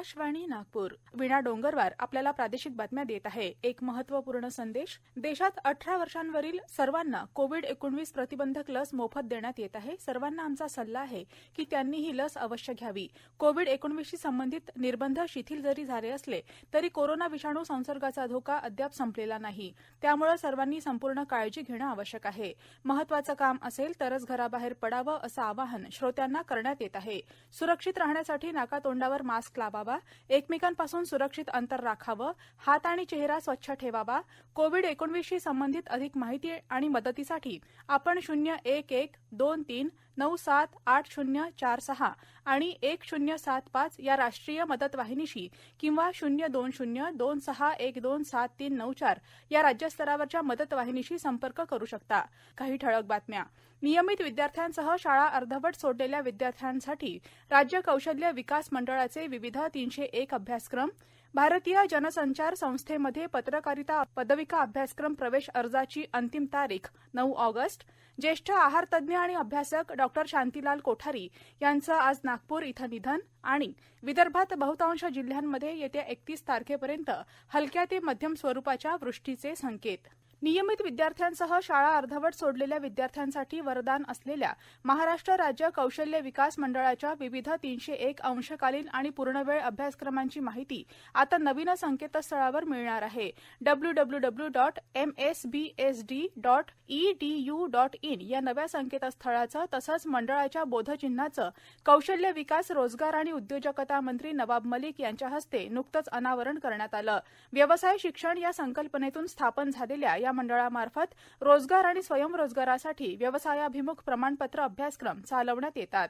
आकाशवाणी नागपूर. वीणा डोंगरवार आपल्याला प्रादेशिक बातम्या देत आहे. एक महत्त्वपूर्ण संदेश. देशात 18 वर्षांवरील सर्वांना कोविड-19 प्रतिबंधक लस मोफत देण्यात येत आहे. सर्वांना आमचा सल्ला आहे की त्यांनी ही लस अवश्य घ्यावी. कोविड-19 शी संबंधित निर्बंध शिथिल जरी झाले असले तरी कोरोना विषाणू संसर्गाचा धोका अद्याप संपलेला नाही. त्यामुळे सर्वांनी संपूर्ण काळजी घेणं आवश्यक आहे. महत्त्वाचं काम असेल तरच घराबाहेर पडावं असं आवाहन श्रोत्यांना करण्यात येत आहे. सुरक्षित राहण्यासाठी नाकातोंडावर मास्क लावावा, एकमेकांपासून सुरक्षित अंतर राखावं, हात आणि चेहरा स्वच्छ ठेवावा. कोविड-19 शी संबंधित अधिक माहिती आणि मदतीसाठी आपण 011239780046 आणि 1075 या राष्ट्रीय मदत वाहिनीशी किंवा 0202612794 या राज्यस्तरावरच्या मदत वाहिनीशी संपर्क करू शकता. काही ठळक बातम्या. नियमित विद्यार्थ्यांसह शाळा अर्धवट सोडलेल्या विद्यार्थ्यांसाठी राज्य कौशल्य विकास मंडळाचे विविध 301 अभ्यासक्रम. भारतीय जनसंचार संस्थेमध्ये पत्रकारिता पदविका अभ्यासक्रम प्रवेश अर्जाची अंतिम तारीख 9 ऑगस्ट. ज्येष्ठ आहारतज्ञ आणि अभ्यासक डॉ. शांतीलाल कोठारी यांचं आज नागपूर इथं निधन. आणि विदर्भात बहुतांश जिल्ह्यांमध्ये येत्या 31 तारखेपर्यंत हलक्या ते मध्यम स्वरूपाच्या वृष्टीचे संकेत. नियमित विद्यार्थ्यांसह शाळा अर्धवट सोडलेल्या विद्यार्थ्यांसाठी वरदान असलेल्या महाराष्ट्र राज्य कौशल्य विकास मंडळाच्या विविध 301 अंशकालीन आणि पूर्णवेळ अभ्यासक्रमांची माहिती आता नवीन संकेतस्थळावर मिळणार आहे. www.msbsd.edu.in या नव्या संकेतस्थळाचं तसंच मंडळाच्या बोधचिन्हाचं कौशल्य विकास, रोजगार आणि उद्योजकता मंत्री नवाब मलिक यांच्या हस्ते नुकतंच अनावरण करण्यात आलं. व्यवसाय शिक्षण या संकल्पनेतून स्थापन झालेल्या या मंडळामार्फत रोजगार आणि स्वयंरोजगारासाठी व्यवसायाभिमुख प्रमाणपत्र अभ्यासक्रम चालवण्यात येतात.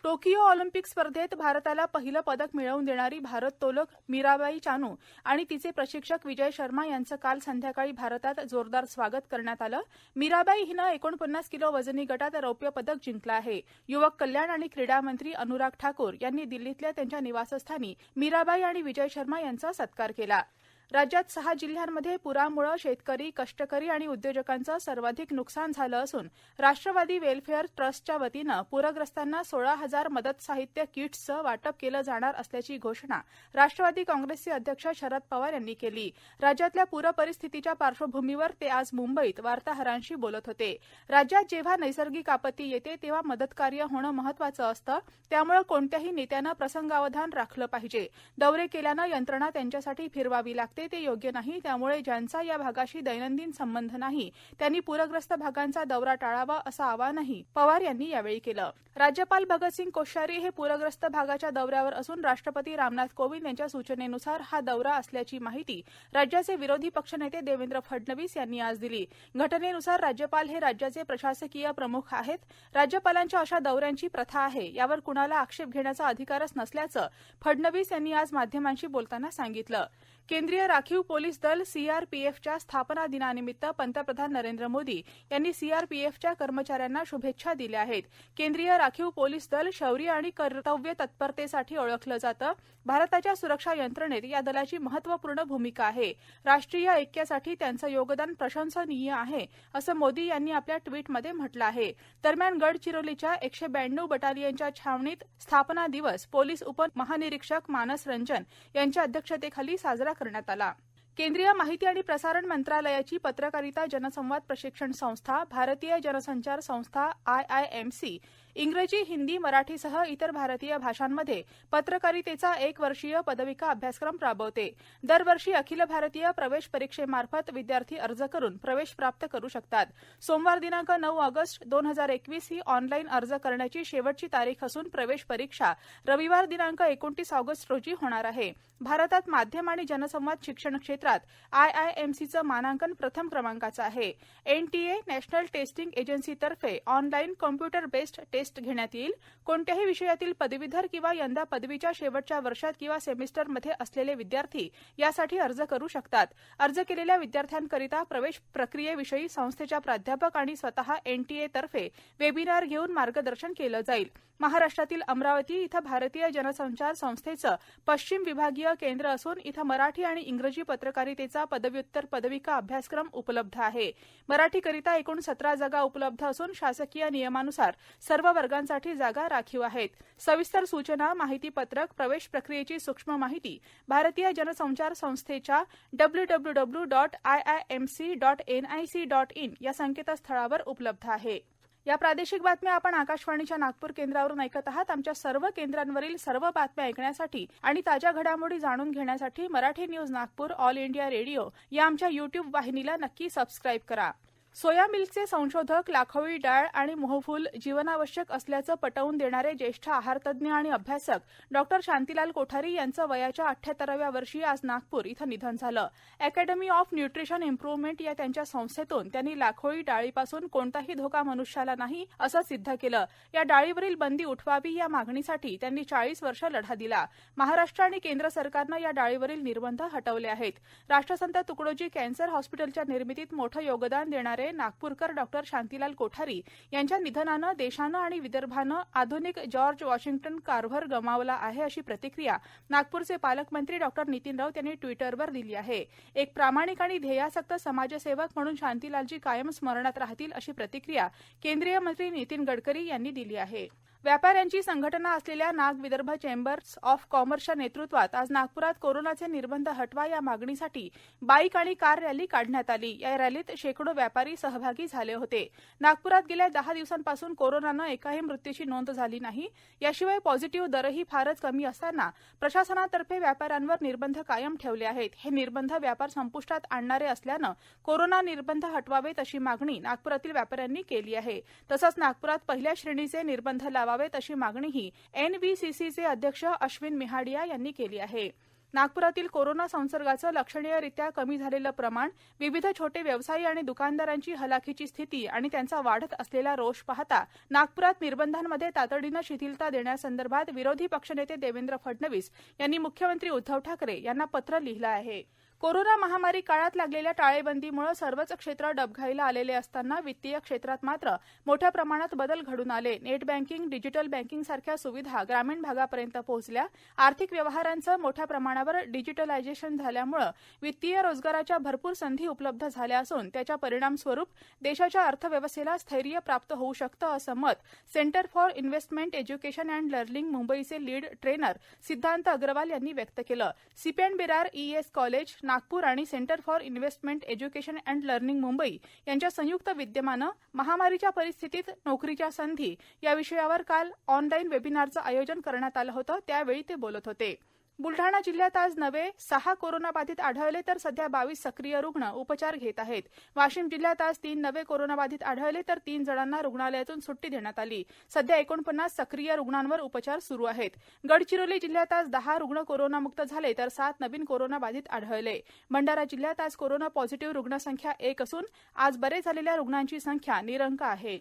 टोकियो ऑलिम्पिक स्पर्धेत भारताला पहिलं पदक मिळवून देणारी भारोत्तोलक मीराबाई चानू आणि तिचे प्रशिक्षक विजय शर्मा यांचं काल संध्याकाळी भारतात जोरदार स्वागत करण्यात आलं. मीराबाई हिनं 49 किलो वजनी गटात रौप्य पदक जिंकलं आहे. युवक कल्याण आणि क्रीडा मंत्री अनुराग ठाकूर यांनी दिल्लीतल्या त्यांच्या निवासस्थानी मीराबाई आणि विजय शर्मा यांचा सत्कार केला. राज्यात 6 जिल्ह्यांमध्ये पुरामुळे शेतकरी, कष्टकरी आणि उद्योजकांचं सर्वाधिक नुकसान झालं असून राष्ट्रवादी वेलफेअर ट्रस्टच्या वतीनं पूरग्रस्तांना 16,000 मदत साहित्य किट्सचं वाटप केलं जाणार असल्याची घोषणा राष्ट्रवादी काँग्रेसचे अध्यक्ष शरद पवार यांनी केली. राज्यातल्या पूर परिस्थितीच्या पार्श्वभूमीवर ते आज मुंबईत वार्ताहरांशी बोलत होते. राज्यात जेव्हा नैसर्गिक आपत्ती येते तेव्हा मदतकार्य होणं महत्त्वाचं असतं. त्यामुळे कोणत्याही नेत्यानं प्रसंगावधान राखलं पाहिजे. दौरे केल्यानं यंत्रणा त्यांच्यासाठी फिरवावी लागते, ते योग्य नाही. त्यामुळे ज्यांचा या भागाशी दैनंदिन संबंध नाही त्यांनी पूरग्रस्त भागांचा दौरा टाळावा असं आवाहनही पवार यांनी यावेळी केलं. राज्यपाल भगतसिंग कोश्यारी हे पूरग्रस्त भागाच्या दौऱ्यावर असून राष्ट्रपती रामनाथ कोविंद यांच्या सूचनेनुसार हा दौरा असल्याची माहिती राज्याचे विरोधी पक्षनेते देवेंद्र फडणवीस यांनी आज दिली. घटनेनुसार राज्यपाल हे राज्याचे प्रशासकीय प्रमुख आहेत. राज्यपालांच्या अशा दौऱ्यांची प्रथा आहे, यावर कुणाला आक्षेप घेण्याचा अधिकारच नसल्याचं फडणवीस यांनी आज माध्यमांशी बोलताना सांगितलं. केंद्रीय राखीव पोलीस दल सीआरपीएफच्या स्थापना दिनानिमित्त पंतप्रधान नरेंद्र मोदी यांनी सीआरपीएफच्या कर्मचाऱ्यांना शुभेच्छा दिल्या आहेत. केंद्रीय राखीव पोलीस दल शौर्य आणि कर्तव्य तत्परतेसाठी ओळखलं जातं. भारताच्या सुरक्षा यंत्रणेत या दलाची महत्त्वपूर्ण भूमिका आहे. राष्ट्रीय ऐक्यासाठी त्यांचं योगदान प्रशंसनीय आहे असं मोदी यांनी आपल्या ट्विटमध्ये म्हटलं आहे. दरम्यान गडचिरोलीच्या 192 बटालियनच्या छावणीत स्थापना दिवस पोलीस उपमहानिरीक्षक मानस रंजन यांच्या अध्यक्षतेखाली साजरा करण्यात आला. केंद्रीय माहिती आणि प्रसारण मंत्रालयाची पत्रकारिता जनसंवाद प्रशिक्षण संस्था, भारतीय जनसंचार संस्था IIMC इंग्रजी, हिंदी, मराठीसह इतर भारतीय भाषांमध्ये पत्रकारितेचा 1 वर्षीय पदविका अभ्यासक्रम राबवते. दरवर्षी अखिल भारतीय प्रवेश परीक्षेमार्फत विद्यार्थी अर्ज करून प्रवेश प्राप्त करू शकतात. सोमवार दिनांक 9 ऑगस्ट 2021 ही ऑनलाईन अर्ज करण्याची शेवटची तारीख असून प्रवेश परीक्षा रविवार दिनांक 29 ऑगस्ट रोजी होणार आहे. भारतात माध्यम आणि जनसंवाद शिक्षण क्षेत्रात IIMCचं मानांकन प्रथम क्रमांकाचं आहे. NTA नॅशनल टेस्टिंग एजन्सीतर्फे ऑनलाईन कॉम्प्युटर बेस्ड टेस्ट घेण्यात येईल. कोणत्याही विषयातील पदवीधर किंवा यंदा पदवीच्या शेवटच्या वर्षात किंवा सेमिस्टरमध्ये असलेले विद्यार्थी यासाठी अर्ज करू शकतात. अर्ज केलेल्या विद्यार्थ्यांकरिता प्रवेश प्रक्रियेविषयी संस्थेच्या प्राध्यापक आणि स्वतः NTA तर्फे वेबिनार घेऊन मार्गदर्शन केलं जाईल. महाराष्ट्रातील अमरावती इथं भारतीय जनसंचार संस्थेचं पश्चिम विभागीय केंद्र असून इथं मराठी आणि इंग्रजी पत्रकारितेचा पदव्युत्तर पदविका अभ्यासक्रम उपलब्ध आहे. मराठीकरिता एकूण 17 जागा उपलब्ध असून शासकीय नियमानुसार सर्व वर्गांसाठी जागा राखीव आहेत. सविस्तर सूचना, माहितीपत्रक, प्रवेश प्रक्रियेची सूक्ष्म माहिती भारतीय जनसंचार संस्थेच्या www.iimc.nic.in या संकेतस्थळावर उपलब्ध आहे. या प्रादेशिक बातम्या आपण आकाशवाणीच्या नागपूर केंद्रावरून ऐकत आहात. आमच्या सर्व केंद्रांवरील सर्व बातम्या ऐकण्यासाठी आणि ताज्या घडामोडी जाणून घेण्यासाठी Marathi news Nagpur all India radio या आमच्या YouTube वाहिनीला नक्की सबस्क्राईब करा. सोया मिल्कचे संशोधक, लाखोळी डाळ आणि मोहफूल जीवनावश्यक असल्याचं पटवून देणारे ज्येष्ठ आहारतज्ञ आणि अभ्यासक डॉक्टर शांतीलाल कोठारी यांचं वयाच्या 78व्या वर्षी आज नागपूर इथं निधन झालं. अकॅडमी ऑफ न्यूट्रिशन इम्प्रुव्हमेंट या त्यांच्या संस्थेतून त्यांनी लाखोळी डाळीपासून कोणताही धोका मनुष्याला नाही असं सिद्ध केलं. या डाळीवरील बंदी उठवावी या मागणीसाठी त्यांनी 40 वर्ष लढा दिला. महाराष्ट्र आणि केंद्र सरकारनं या डाळीवरील निर्बंध हटवले आहेत. राष्ट्रसंत तुकडोजी कॅन्सर हॉस्पिटलच्या निर्मितीत मोठं योगदान देणारे नागपूरकर डॉक्टर शांतीलाल कोठारी यांच्या निधनानं देशानं आणि विदर्भानं आधुनिक जॉर्ज वॉशिंग्टन कार्व्हर गमावला आहे, अशी प्रतिक्रिया नागपूरचे पालकमंत्री डॉक्टर नितीन राऊत यांनी ट्विटरवर दिली आहे. एक प्रामाणिक आणि ध्येयासक्त समाजसेवक म्हणून शांतीलालजी कायम स्मरणात राहतील, अशी प्रतिक्रिया केंद्रीय मंत्री नितीन गडकरी यांनी दिली आहे. व्यापाऱ्यांची संघटना असलेल्या नाग विदर्भ चेंबर्स ऑफ कॉमर्सच्या नेतृत्वात आज नागपुरात कोरोनाचे निर्बंध हटवा या मागणीसाठी बाईक आणि कार रॅली काढण्यात आली. या रॅलीत शेकडो व्यापारी सहभागी झाले होते. नागपुरात गेल्या 10 दिवसांपासून कोरोनानं एकाही मृत्यूची नोंद झाली नाही. याशिवाय पॉझिटिव्ह दरही फारच कमी असताना प्रशासनातर्फे व्यापाऱ्यांवर निर्बंध कायम ठेवले आहेत. हे निर्बंध व्यापार संपुष्टात आणणारे असल्यानं कोरोना निर्बंध हटवावेत, अशी मागणी नागपुरातील व्यापाऱ्यांनी केली आहे. तसंच नागपुरात पहिल्या श्रेणीचे निर्बंध अशी मागणीही NVCCचे अध्यक्ष अश्विन मिहाडिया यांनी केली आहे. नागपुरातील कोरोना संसर्गाचं लक्षणीयरित्या कमी झालेलं प्रमाण, विविध छोटे व्यवसायी आणि दुकानदारांची हलाखीची स्थिती आणि त्यांचा वाढत असलेला रोष पाहता नागपुरात निर्बंधांमध्ये तातडीनं शिथिलता देण्यासंदर्भात विरोधी पक्षनेते देवेंद्र फडणवीस यांनी मुख्यमंत्री उद्धव ठाकरे यांना पत्र लिहिलं आहे. कोरोना महामारी काळात लागलेल्या टाळेबंदीमुळे सर्वच क्षेत्र डबघाईला आलेले असताना वित्तीय क्षेत्रात मात्र मोठ्या प्रमाणात बदल घडून आले. नेट बँकिंग, डिजिटल बँकिंग सारख्या सुविधा ग्रामीण भागापर्यंत पोहोचल्या. आर्थिक व्यवहारांचं मोठ्या प्रमाणावर डिजिटलायझेशन झाल्यामुळे वित्तीय रोजगाराच्या भरपूर संधी उपलब्ध झाल्या असून त्याच्या परिणामस्वरूप देशाच्या अर्थव्यवस्थेला स्थैर्य प्राप्त होऊ शकतं, असं मत centre for investment education and learning मुंबईचे लीड ट्रेनर सिद्धांत अग्रवाल यांनी व्यक्त केलं. सीपीएन बिरार ES कॉलेज नागपूर आणि centre for investment education and learning Mumbai यांच्या संयुक्त विद्यमानं महामारीच्या परिस्थितीत नोकरीच्या संधी या विषयावर काल ऑनलाईन वेबिनारचं आयोजन करण्यात आलं होतं. त्यावेळी ते बोलत होते. बुलढाणा जिल्ह्यात आज नवे 6 कोरोनाबाधित आढळले तर सध्या 22 सक्रिय रुग्ण उपचार घेत आहेत. वाशिम जिल्ह्यात आज 3 नवे कोरोनाबाधित आढळले तर 3 जणांना रुग्णालयातून सुट्टी देण्यात आली. सध्या 49 सक्रिय रुग्णांवर उपचार सुरू आहेत. गडचिरोली जिल्ह्यात आज 10 रुग्ण कोरोनामुक्त झाले तर 7 नवीन कोरोनाबाधित आढळले. भंडारा जिल्ह्यात आज कोरोना पॉझिटिव्ह रुग्णसंख्या 1 असून आज बरे झालेल्या रुग्णांची संख्या निरंक आहे.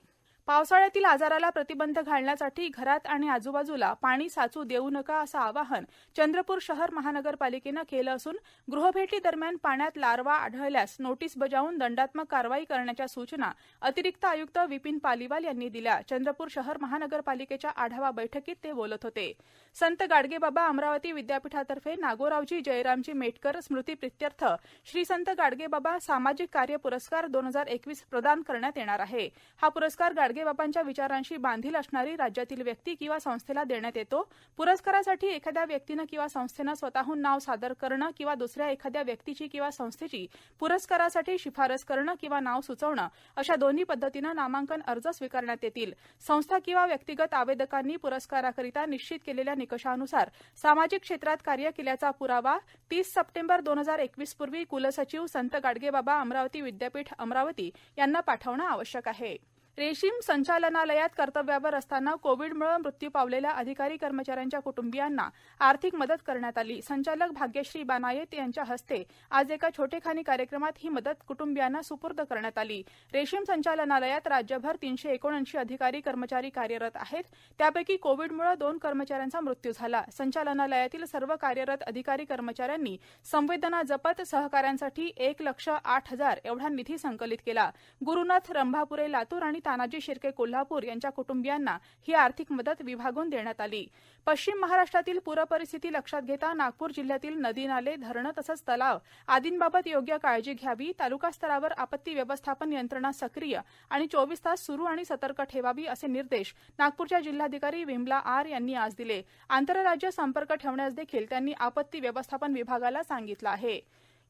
पावसाळ्यातील आजाराला प्रतिबंध घालण्यासाठी घरात आणि आजूबाजूला पाणी साचू देऊ नका, असं आवाहन चंद्रपूर शहर महानगरपालिकेनं केलं असून गृहभेटी दरम्यान पाण्यात लार्वा आढळल्यास नोटीस बजावून दंडात्मक कारवाई करण्याच्या सूचना अतिरिक्त आयुक्त विपिन पालिवाल यांनी दिल्या. चंद्रपूर शहर महानगरपालिकेच्या आढावा बैठकीत ते बोलत होते. संत गाडगेबाबा अमरावती विद्यापीठातर्फे नागोरावजी जयरामजी मेटकर स्मृती प्रित्यर्थ श्री संत गाडगेबाबा सामाजिक कार्य पुरस्कार 2021 प्रदान करण्यात येणार आहे. हा पुरस्कार गाडगेबाबांच्या विचारांशी बांधील असणारी राज्यातील व्यक्ती किंवा संस्थेला देण्यात येतो. पुरस्कारासाठी एखाद्या व्यक्तीनं किंवा संस्थेनं स्वतःहून नाव सादर करणं किंवा दुसऱ्या एखाद्या व्यक्तीची किंवा संस्थेची पुरस्कारासाठी शिफारस करणं किंवा नाव सुचवणं अशा दोन्ही पद्धतीनं नामांकन अर्ज स्वीकारण्यात येतील. संस्था किंवा व्यक्तिगत आवेदकांनी पुरस्काराकरिता निश्चित केलेल्या निकषानुसार सामाजिक क्षेत्रात कार्य केल्याचा पुरावा 30 सप्टेंबर 2021 पूर्वी कुलसचिव संत गाडगेबाबा अमरावती विद्यापीठ अमरावती यांना पाठवणं आवश्यक आहे. रेशीम संचालनालयात कर्तव्यावर असताना कोविडमुळे मृत्यू पावलेल्या अधिकारी कर्मचाऱ्यांच्या कुटुंबियांना आर्थिक मदत करण्यात आली. संचालक भाग्यश्री बानायत यांच्या हस्ते आज एका छोटेखानी कार्यक्रमात ही मदत कुटुंबियांना सुपूर्द करण्यात आली. रेशीम संचालनालयात राज्यभर 379 अधिकारी कर्मचारी कार्यरत आहेत. त्यापैकी कोविडमुळे 2 कर्मचाऱ्यांचा मृत्यू झाला. संचालनालयातील सर्व कार्यरत अधिकारी कर्मचाऱ्यांनी संवेदना जपत सहकाऱ्यांसाठी 1,08,000 एवढा निधी संकलित केला. गुरुनाथ रंभापुरे लातूर आणि तानाजी शिर्के कोल्हापूर यांच्या कुटुंबियांना ही आर्थिक मदत विभागून देण्यात आली. पश्चिम महाराष्ट्रातील पूरपरिस्थिती लक्षात घेता नागपूर जिल्ह्यातील नदी नाले, धरणं तसंच तलाव आदींबाबत योग्य काळजी घ्यावी, तालुका स्तरावर आपत्ती व्यवस्थापन यंत्रणा सक्रिय आणि 24 तास सुरू आणि सतर्क ठेवावी असे निर्देश नागपूरच्या जिल्हाधिकारी विमला आर यांनी आज दिले. आंतरराज्य संपर्क ठेवण्यास देखील त्यांनी आपत्ती व्यवस्थापन विभागाला सांगितलं आहे.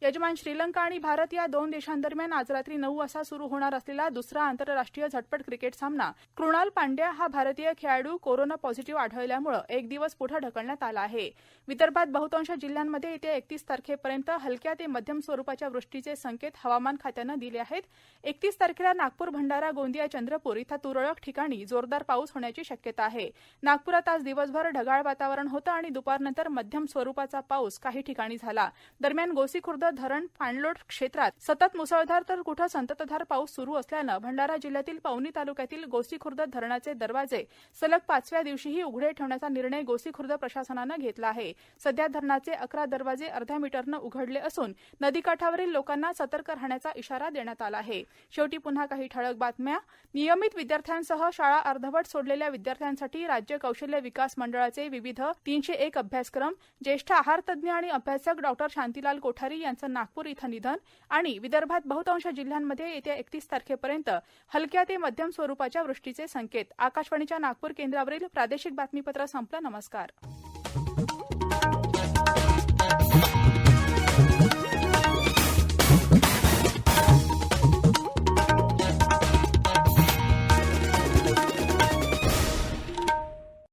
यजमान श्रीलंका आणि भारत या दोन देशांदरम्यान आज रात्री 9 वाजता सुरू होणार असलेला दुसरा आंतरराष्ट्रीय झटपट क्रिकेट सामना कृणाल पांड्या हा भारतीय खेळाडू कोरोना पॉझिटिव्ह आढळल्यामुळे एक दिवस पुढे ढकलण्यात आला आहे. विदर्भात बहुतांश जिल्ह्यांमध्ये येत्या 31 तारखेपर्यंत हलक्या ते मध्यम स्वरूपाच्या वृष्टीचे संकेत हवामान खात्यानं दिले आहेत. 31 तारखेला नागपूर, भंडारा, गोंदिया, चंद्रपूर इथं तुरळक ठिकाणी जोरदार पाऊस होण्याची शक्यता आहे. नागपुरात आज दिवसभर ढगाळ वातावरण होतं आणि दुपारनंतर मध्यम स्वरूपाचा पाऊस काही ठिकाणी झाला. दरम्यान गोसीखुर्द धरण पाणलोट क्षेत्रात सतत मुसळधार तर कुठं संततधार पाऊस सुरू असल्यानं भंडारा जिल्ह्यातील पवनी तालुक्यातील गोसीखुर्द धरणाचे दरवाजे सलग 5व्या दिवशीही उघडे ठेवण्याचा निर्णय गोसीखुर्द प्रशासनानं घेतला आहे. सध्या धरणाचे 11 दरवाजे अर्ध्या मीटरनं उघडले असून नदीकाठावरील लोकांना सतर्क राहण्याचा इशारा देण्यात आला आहे. शेवटी पुन्हा काही ठळक बातम्या. नियमित विद्यार्थ्यांसह शाळा अर्धवट सोडलेल्या विद्यार्थ्यांसाठी राज्य कौशल्य विकास मंडळाचे विविध 301 अभ्यासक्रम. ज्येष्ठ आहार तज्ज्ञ आणि अभ्यासक डॉ. शांतीलाल कोठारी यांचं नागपूर इथं निधन. आणि विदर्भात बहुतांश जिल्ह्यांमध्ये येत्या 31 तारखेपर्यंत हलक्या ते मध्यम स्वरूपाच्या वृष्टीचे संकेत. आकाशवाणीच्या नागपूर केंद्रावरील प्रादेशिक बातमीपत्र संपलं. नमस्कार.